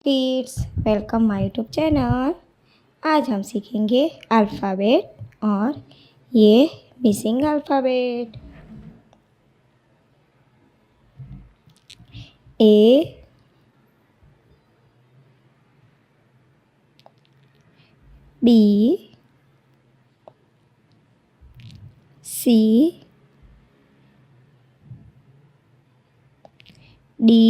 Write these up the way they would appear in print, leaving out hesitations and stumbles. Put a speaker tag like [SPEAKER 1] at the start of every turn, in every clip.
[SPEAKER 1] Kids welcome my YouTube channel. आज हम सीखेंगे अल्फ़ाबेट और ये missing alphabet. A B C D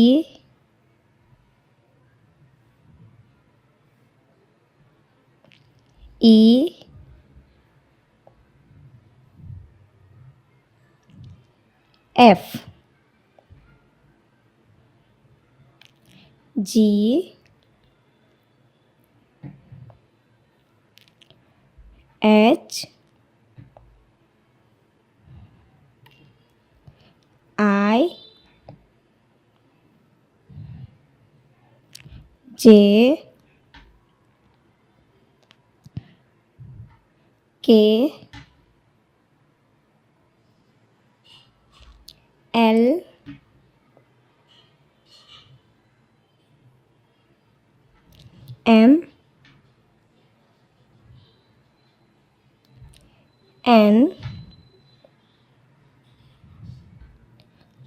[SPEAKER 1] E F G H I J K L M N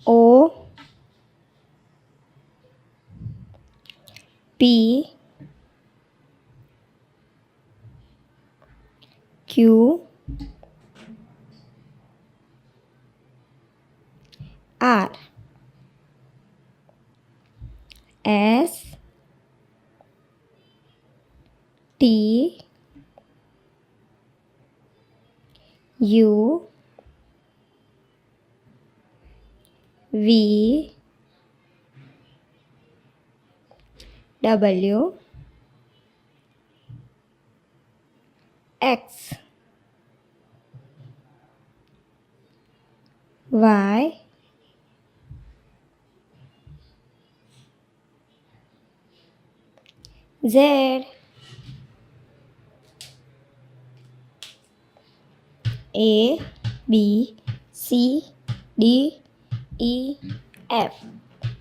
[SPEAKER 1] O P Q R S T U V W X Y Z A B C D E F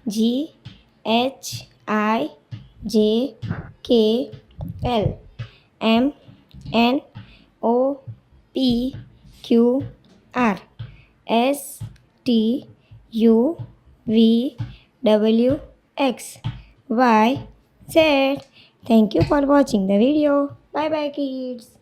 [SPEAKER 1] G H I J K L M N O P Q R S T U V W X Y Z. Thank you for watching the video. Bye bye kids.